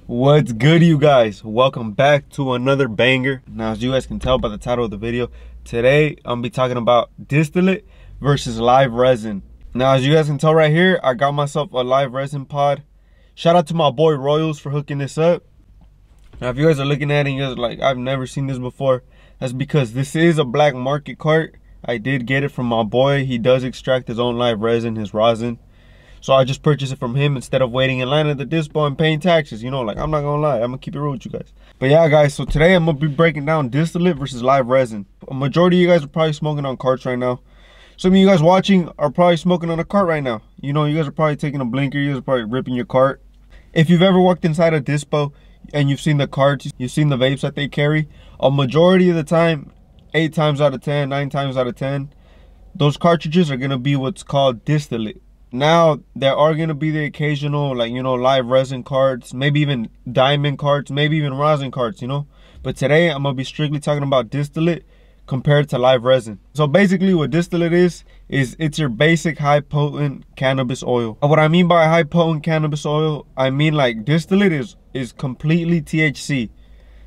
What's good, you guys? Welcome back to another banger. Now, as you guys can tell by the title of the video, today I'm gonna be talking about distillate versus live resin. Now, as you guys can tell right here, I got myself a live resin pod. Shout out to my boy Royals for hooking this up. Now, if you guys are looking at it and you guys are like, I've never seen this before, that's because this is a black market cart. I did get it from my boy. He does extract his own live resin, his rosin. So I just purchased it from him instead of waiting in line at the dispo and paying taxes. You know, like, I'm not gonna lie, I'm gonna keep it real with you guys. But yeah, guys, so today I'm gonna be breaking down distillate versus live resin. A majority of you guys are probably smoking on carts right now. Some of you guys watching are probably smoking on a cart right now. You know, you guys are probably taking a blinker, you guys are probably ripping your cart. If you've ever walked inside a dispo and you've seen the carts, you've seen the vapes that they carry, a majority of the time, 8 times out of 10, 9 times out of 10, those cartridges are gonna be what's called distillate. Now, there are going to be the occasional, like, you know, live resin carts, maybe even diamond carts, maybe even rosin carts, you know. But today, I'm going to be strictly talking about distillate compared to live resin. So basically, what distillate is it's your basic high potent cannabis oil. And what I mean by high potent cannabis oil, I mean like distillate is completely THC.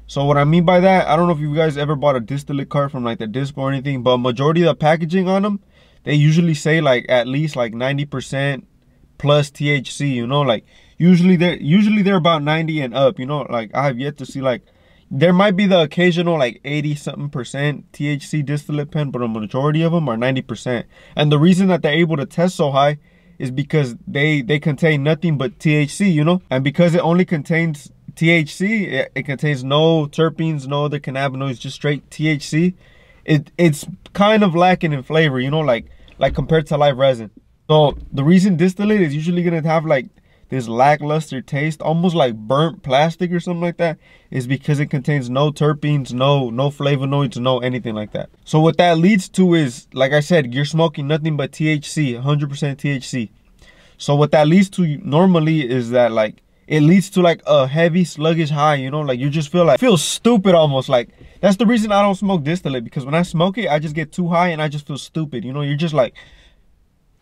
So what I mean by that, I don't know if you guys ever bought a distillate cart from like the dispo or anything, but majority of the packaging on them, they usually say like at least like 90% plus THC, you know, like usually they're about 90 and up, you know. Like, I have yet to see, like, there might be the occasional like 80 something percent THC distillate pen, but a majority of them are 90%. And the reason that they're able to test so high is because they contain nothing but THC, you know. And because it only contains THC, it contains no terpenes, no other cannabinoids, just straight THC. It's kind of lacking in flavor, you know, like compared to live resin. So the reason distillate is usually gonna have like this lackluster taste, almost like burnt plastic or something like that, is because it contains no terpenes, no flavonoids, no anything like that. So what that leads to is, like I said, you're smoking nothing but THC, 100% THC. So what that leads to normally is that, like, it leads to like a heavy sluggish high, you know, like you just feel stupid almost. Like, that's the reason I don't smoke distillate, because when I smoke it, I just get too high and I just feel stupid, you know. You're just like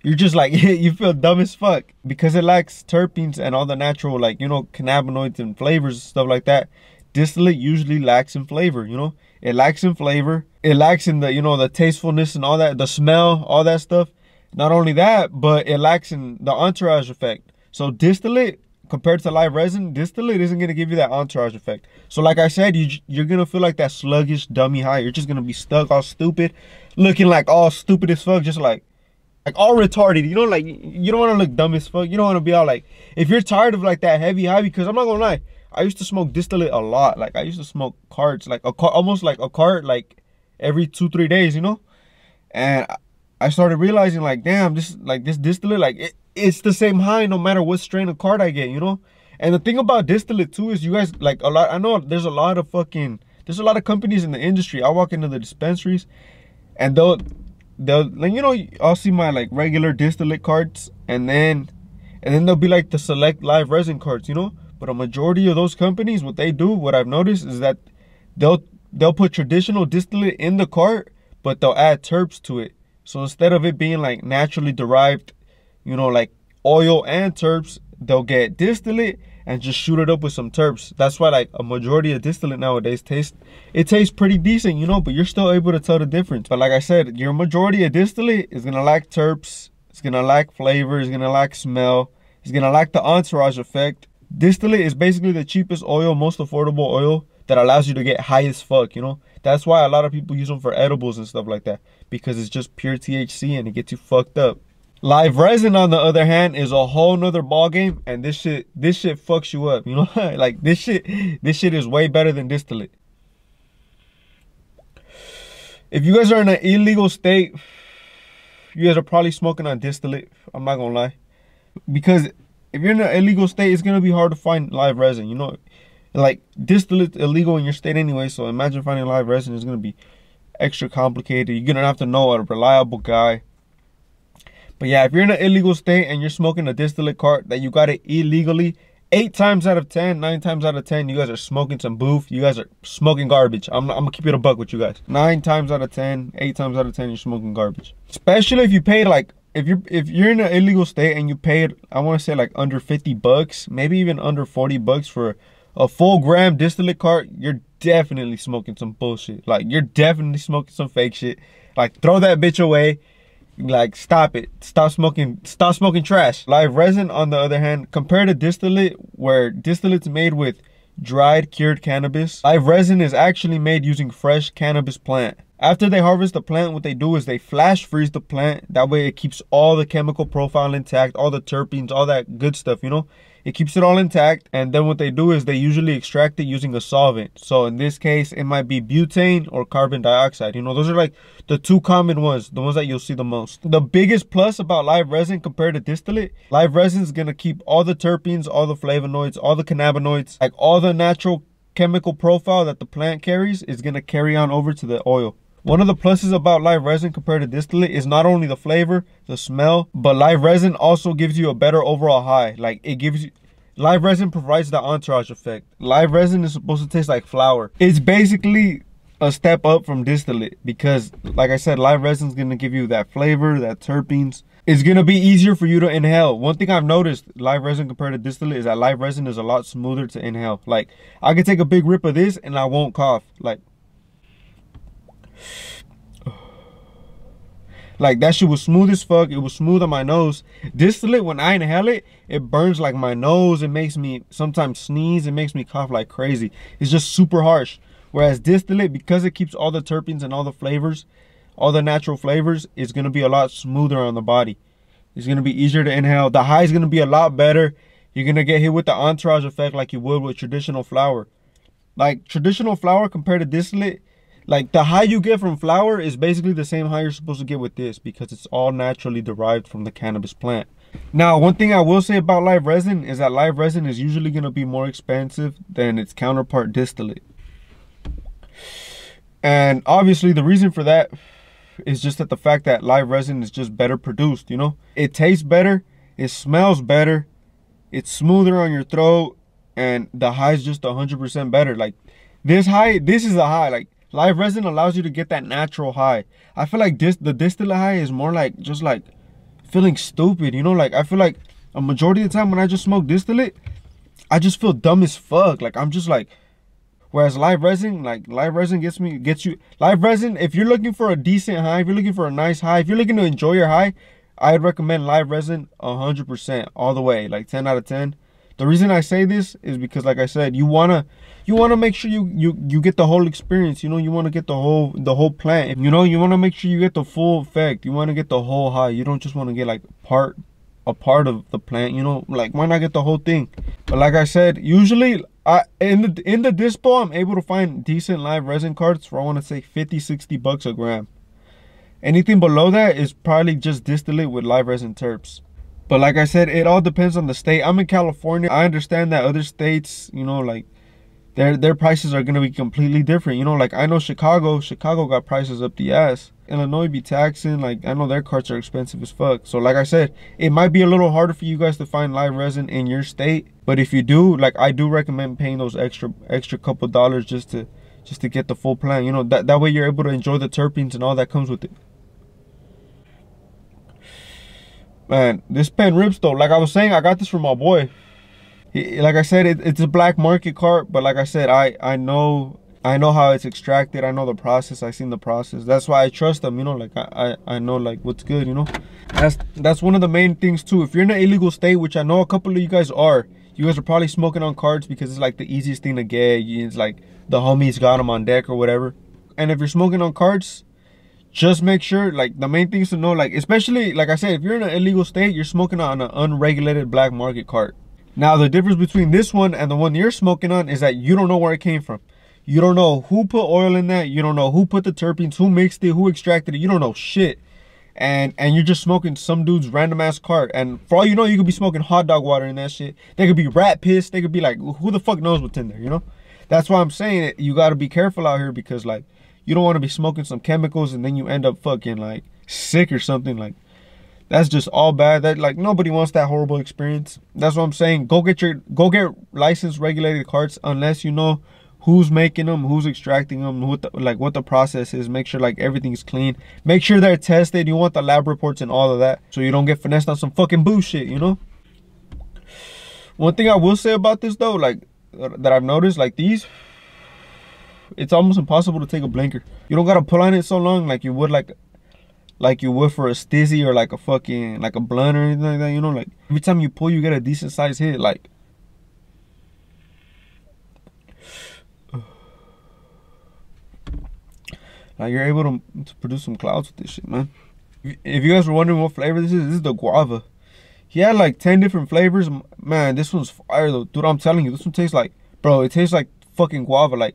you feel dumb as fuck because it lacks terpenes and all the natural, like, you know, cannabinoids and flavors and stuff like that. Distillate usually lacks in flavor, you know. It lacks in flavor, it lacks in the, you know, the tastefulness and all that, the smell, all that stuff. Not only that, but it lacks in the entourage effect. So distillate compared to live resin, distillate isn't going to give you that entourage effect. So like I said, you're going to feel like that sluggish dummy high. You're just going to be stuck all stupid, looking like all stupid as fuck, just like all retarded, you know. Like, you don't want to look dumb as fuck. You don't want to be all like, if you're tired of like that heavy high, because I'm not going to lie, I used to smoke distillate a lot. Like, I used to smoke carts, like almost like a cart, like every 2-3 days, you know. And I started realizing, like, damn, this distillate, like, it's the same high no matter what strain of cart I get, you know. And the thing about distillate too is, you guys, like, a lot, I know there's a lot of companies in the industry. I walk into the dispensaries and they'll like, you know, I'll see my like regular distillate carts, and then there'll be like the select live resin carts, you know. But a majority of those companies, what they do, what I've noticed, is that they'll put traditional distillate in the cart, but they'll add terps to it. So instead of it being like naturally derived, you know, like oil and terps, they'll get distillate and just shoot it up with some terps. That's why like a majority of distillate nowadays tastes pretty decent, you know, but you're still able to tell the difference. But like I said, your majority of distillate is gonna lack terps, it's gonna lack flavor, it's gonna lack smell, it's gonna lack the entourage effect. Distillate is basically the cheapest oil, most affordable oil that allows you to get high as fuck, you know. That's why a lot of people use them for edibles and stuff like that, because it's just pure THC and it gets you fucked up. Live resin, on the other hand, is a whole nother ball game, and this shit fucks you up, you know. Like, this shit is way better than distillate. If you guys are in an illegal state, you guys are probably smoking on distillate, I'm not gonna lie, because if you're in an illegal state, it's gonna be hard to find live resin, you know. Like, distillate's illegal in your state anyway, so imagine finding live resin is gonna be extra complicated. You're gonna have to know a reliable guy. But yeah, if you're in an illegal state and you're smoking a distillate cart that you got it illegally, 8 times out of 10, 9 times out of 10, you guys are smoking some boof. You guys are smoking garbage. I'm gonna keep it a buck with you guys. 9 times out of 10, 8 times out of 10, you're smoking garbage. Especially if you paid like, if you're in an illegal state and you paid, I want to say like under $50, maybe even under $40 for a full gram distillate cart, you're definitely smoking some bullshit. Like, you're definitely smoking some fake shit. Like, throw that bitch away. Like, stop it. Stop smoking trash. Live resin, on the other hand, compared to distillate, where distillate's made with dried cured cannabis, live resin is actually made using fresh cannabis plant. After they harvest the plant, what they do is they flash freeze the plant. That way it keeps all the chemical profile intact, all the terpenes, all that good stuff, you know? It keeps it all intact. And then what they do is they usually extract it using a solvent. So in this case, it might be butane or carbon dioxide. You know, those are like the two common ones, the ones that you'll see the most. The biggest plus about live resin compared to distillate, live resin is going to keep all the terpenes, all the flavonoids, all the cannabinoids, like all the natural chemical profile that the plant carries is going to carry on over to the oil. One of the pluses about live resin compared to distillate is not only the flavor, the smell, but live resin also gives you a better overall high. Like, it gives you, live resin provides the entourage effect. Live resin is supposed to taste like flour. It's basically a step up from distillate because, like I said, live resin is going to give you that flavor, that terpenes. It's going to be easier for you to inhale. One thing I've noticed, live resin compared to distillate, is that live resin is a lot smoother to inhale. Like, I could take a big rip of this and I won't cough. Like that shit was smooth as fuck. It was smooth on my nose. Distillate, when I inhale it, it burns like my nose. It makes me sometimes sneeze. It makes me cough like crazy. It's just super harsh. Whereas distillate, because it keeps all the terpenes and all the flavors, all the natural flavors, it's going to be a lot smoother on the body. It's going to be easier to inhale. The high is going to be a lot better. You're going to get hit with the entourage effect like you would with traditional flower. Like traditional flower compared to distillate, like the high you get from flower is basically the same high you're supposed to get with this because it's all naturally derived from the cannabis plant. Now, one thing I will say about live resin is that live resin is usually going to be more expensive than its counterpart distillate. And obviously the reason for that is just that the fact that live resin is just better produced, you know? It tastes better, it smells better, it's smoother on your throat, and the high is just 100% better. Like this high, this is a high. Like, live resin allows you to get that natural high. I feel like the distillate high is more like just like feeling stupid, you know? Like, I feel like a majority of the time when I just smoke distillate, I just feel dumb as fuck. Like, I'm just like, whereas live resin, like live resin gets you, live resin, if you're looking for a decent high, if you're looking for a nice high, if you're looking to enjoy your high, I'd recommend live resin 100% all the way, like 10 out of 10. The reason I say this is because, like I said, you wanna make sure you get the whole experience. You know, you want to get the whole plant. You know, you want to make sure you get the full effect. You want to get the whole high. You don't just want to get like a part of the plant. You know, like, why not get the whole thing? But like I said, usually in the dispo, I'm able to find decent live resin carts for, I want to say, 50-60 bucks a gram. Anything below that is probably just distillate with live resin terps. But like I said, it all depends on the state. I'm in California. I understand that other states, you know, like their prices are gonna be completely different. You know, like I know Chicago got prices up the ass. Illinois be taxing. Like, I know their carts are expensive as fuck. So like I said, it might be a little harder for you guys to find live resin in your state. But if you do, like, I do recommend paying those extra couple dollars just to get the full plant. You know, that way you're able to enjoy the terpenes and all that comes with it. Man, this pen rips though. Like I was saying, I got this from my boy. Like I said, it's a black market cart, but like I said, I know how it's extracted. I know the process. I seen the process. That's why I trust them. You know, like I know like what's good. You know, that's one of the main things too. If you're in an illegal state, which I know a couple of you guys are probably smoking on carts because it's like the easiest thing to get. It's like the homies got them on deck or whatever. And if you're smoking on carts, just make sure, like, the main things to know, like, especially, like I said, if you're in an illegal state, you're smoking on an unregulated black market cart. Now, the difference between this one and the one you're smoking on is that you don't know where it came from. You don't know who put oil in that. You don't know who put the terpenes, who mixed it, who extracted it. You don't know shit. And you're just smoking some dude's random ass cart. And for all you know, you could be smoking hot dog water in that shit. They could be rat piss. They could be like, who the fuck knows what's in there, you know? That's why I'm saying it. You got to be careful out here because, like, you don't want to be smoking some chemicals and then you end up fucking like sick or something. Like, that's just all bad. That, like, nobody wants that horrible experience. That's what I'm saying. Go get licensed regulated carts unless you know who's making them, who's extracting them, what the process is. Make sure like everything's clean. Make sure they're tested. You want the lab reports and all of that so you don't get finessed on some fucking bullshit, you know? One thing I will say about this though, like, that I've noticed, like these, it's almost impossible to take a blinker. You don't gotta pull on it so long like you would like you would for a stizzy or like a fucking like a blunt or anything like that. You know, like every time you pull, you get a decent size hit. Like you're able to produce some clouds with this shit, man. If you guys were wondering what flavor this is the guava. He had like 10 different flavors. Man, this one's fire though. Dude, I'm telling you, this one tastes like, bro, it tastes like fucking guava. Like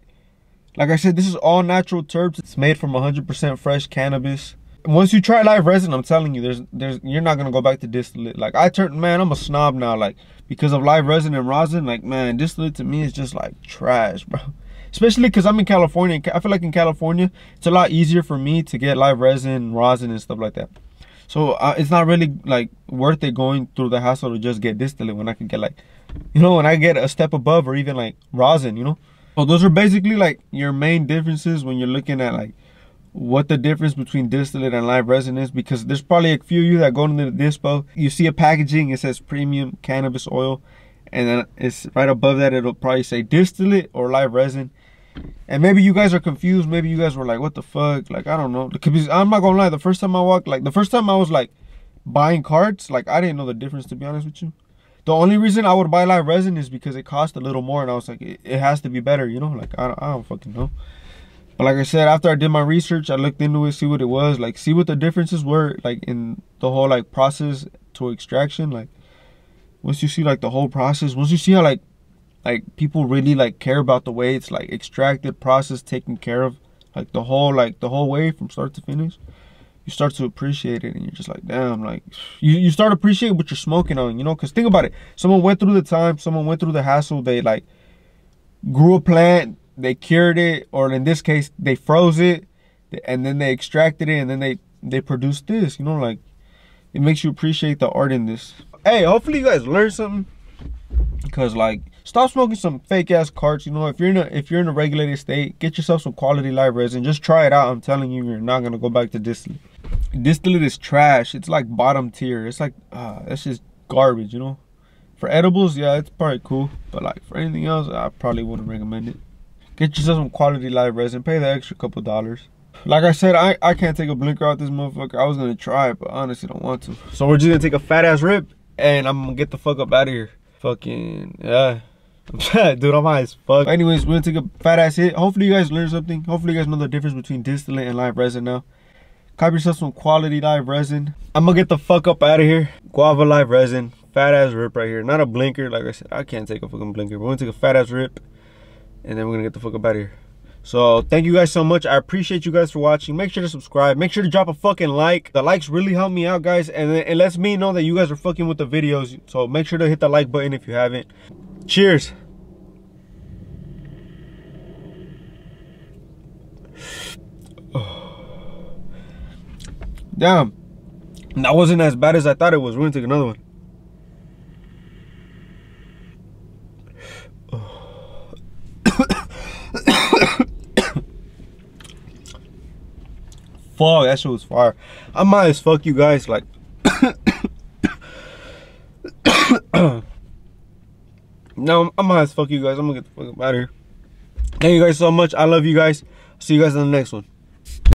I said, this is all natural terps. It's made from 100% fresh cannabis. Once you try live resin, I'm telling you, you're not gonna go back to distillate. Like man, I'm a snob now, like because of live resin and rosin. Like, man, distillate to me is just like trash, bro. Especially because I'm in California. I feel like in California, it's a lot easier for me to get live resin, rosin, and stuff like that. So it's not really like worth it going through the hassle to just get distillate when I can get like, you know, when I get a step above or even like rosin, you know. So those are basically like your main differences when you're looking at like what the difference between distillate and live resin is, because there's probably a few of you that go into the dispo, you see a packaging, it says premium cannabis oil, and then it's right above that, it'll probably say distillate or live resin. And maybe you guys are confused. Maybe you guys were like, what the fuck? Like, I don't know. Because I'm not gonna lie, the first time I walked, like the first time I was like buying carts, like I didn't know the difference, to be honest with you. The only reason I would buy live resin is because it cost a little more, and I was like, it has to be better, you know. Like I don't fucking know. But like I said, after I did my research, I looked into it, see what it was, like see what the differences were, like in the whole like process to extraction. Like once you see like the whole process, once you see how like people really like care about the way it's like extracted, processed, taken care of, like the whole way from start to finish, you start to appreciate it, and you're just like, damn, like you start appreciating what you're smoking on, you know. Because think about it, someone went through the time, someone went through the hassle, they like grew a plant, they cured it, or in this case they froze it, and then they extracted it, and then they produced this, you know. Like it makes you appreciate the art in this. Hey, hopefully you guys learned something, because like stop smoking some fake ass carts, you know. If you're in a regulated state, get yourself some quality live resin. Just try it out. I'm telling you, you're not gonna go back to distillate. Distillate is trash. It's like bottom tier. It's like that's just garbage, you know. For edibles, yeah, it's probably cool, but like for anything else, I probably wouldn't recommend it. Get yourself some quality live resin. Pay the extra couple dollars. Like I said, I can't take a blinker out this motherfucker. I was gonna try it, but honestly don't want to. So we're just gonna take a fat ass rip, and I'm gonna get the fuck up out of here. Fucking yeah. Dude, I'm high as fuck. Anyways, we're gonna take a fat ass hit. Hopefully you guys learned something. Hopefully you guys know the difference between distillate and live resin now. Cop yourself some quality live resin. I'm gonna get the fuck up out of here. Guava live resin. Fat ass rip right here. Not a blinker. Like I said, I can't take a fucking blinker. We're gonna take a fat ass rip, and then we're gonna get the fuck up out of here. So thank you guys so much. I appreciate you guys for watching. Make sure to subscribe. Make sure to drop a fucking like. The likes really help me out, guys, and it lets me know that you guys are fucking with the videos. So make sure to hit the like button if you haven't. Cheers. Damn, that wasn't as bad as I thought it was. We're gonna take another one. Fuck, that shit was fire. I might as fuck you guys, like no, I might as fuck you guys. I'm gonna get the fuck up out of here. Thank you guys so much. I love you guys. See you guys in the next one.